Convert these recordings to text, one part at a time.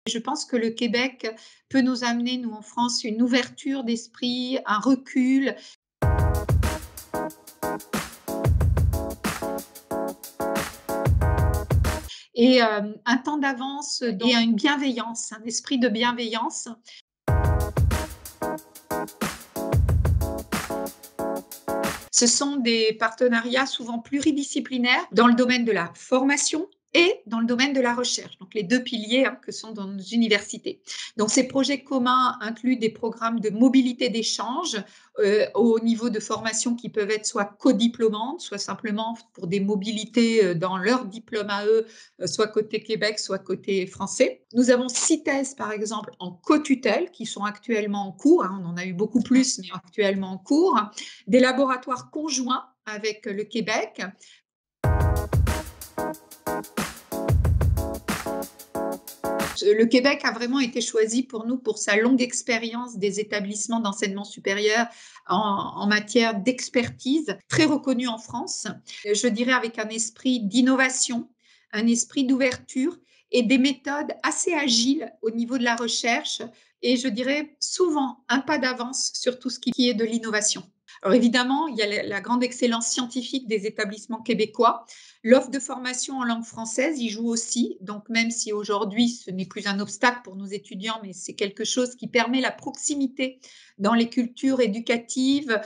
Je pense que le Québec peut nous amener, nous en France, une ouverture d'esprit, un recul et un temps d'avance et une bienveillance, un esprit de bienveillance. Ce sont des partenariats souvent pluridisciplinaires dans le domaine de la formation et dans le domaine de la recherche, donc les 2 piliers, que sont dans nos universités. Donc ces projets communs incluent des programmes de mobilité d'échange, au niveau de formation qui peuvent être soit codiplômantes, soit simplement pour des mobilités, dans leur diplôme à eux, soit côté Québec, soit côté français. Nous avons 6 thèses, par exemple, en co-tutelle qui sont actuellement en cours, on en a eu beaucoup plus, mais actuellement en cours. Des laboratoires conjoints avec le Québec. Le Québec a vraiment été choisi pour nous pour sa longue expérience des établissements d'enseignement supérieur en matière d'expertise, très reconnue en France. Je dirais avec un esprit d'innovation, un esprit d'ouverture et des méthodes assez agiles au niveau de la recherche et je dirais souvent un pas d'avance sur tout ce qui est de l'innovation. Alors évidemment, il y a la grande excellence scientifique des établissements québécois. L'offre de formation en langue française y joue aussi. Donc même si aujourd'hui ce n'est plus un obstacle pour nos étudiants, mais c'est quelque chose qui permet la proximité dans les cultures éducatives.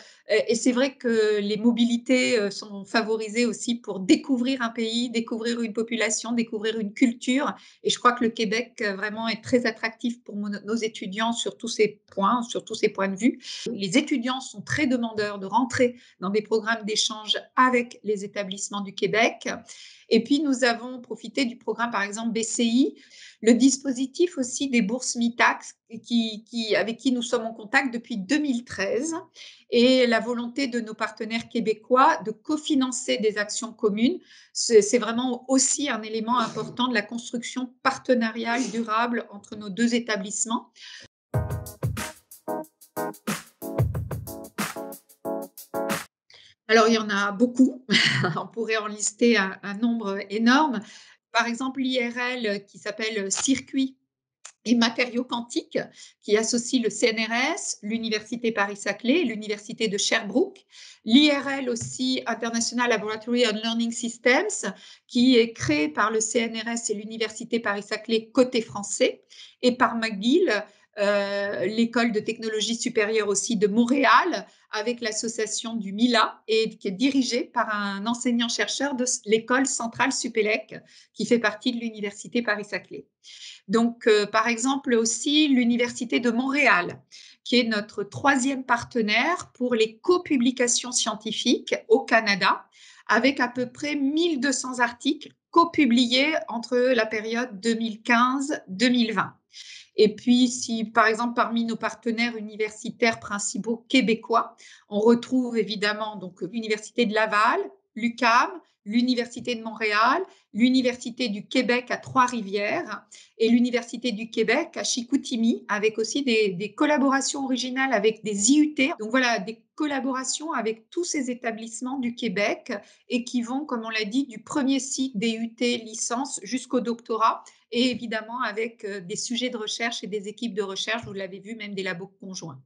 Et c'est vrai que les mobilités sont favorisées aussi pour découvrir un pays, découvrir une population, découvrir une culture. Et je crois que le Québec vraiment est très attractif pour nos étudiants sur tous ces points, sur tous ces points de vue. Les étudiants sont très demandeurs de rentrer dans des programmes d'échange avec les établissements du Québec. Et puis, nous avons profité du programme, par exemple, BCI, le dispositif aussi des bourses MITAX, avec qui nous sommes en contact depuis 2013, et la volonté de nos partenaires québécois de cofinancer des actions communes. C'est vraiment aussi un élément important de la construction partenariale durable entre nos 2 établissements. Alors, il y en a beaucoup. On pourrait en lister un nombre énorme. Par exemple, l'IRL qui s'appelle Circuit et matériaux quantiques, qui associe le CNRS, l'Université Paris-Saclay, l'Université de Sherbrooke, l'IRL aussi, International Laboratory on Learning Systems, qui est créé par le CNRS et l'Université Paris-Saclay côté français, et par McGill, l'école de technologie supérieure aussi de Montréal, avec l'association du MILA, et qui est dirigée par un enseignant-chercheur de l'école centrale Supélec, qui fait partie de l'Université Paris-Saclay. Donc, par exemple, aussi l'Université de Montréal, qui est notre 3e partenaire pour les copublications scientifiques au Canada, avec à peu près 1200 articles copubliés entre la période 2015-2020. Et puis, si par exemple parmi nos partenaires universitaires principaux québécois, on retrouve évidemment donc l'Université de Laval, l'UQAM, l'Université de Montréal, l'Université du Québec à Trois-Rivières et l'Université du Québec à Chicoutimi, avec aussi des collaborations originales avec des IUT. Donc voilà, des collaborations avec tous ces établissements du Québec et qui vont, comme on l'a dit, du premier cycle DUT licence jusqu'au doctorat et évidemment avec des sujets de recherche et des équipes de recherche, vous l'avez vu, même des labos conjoints.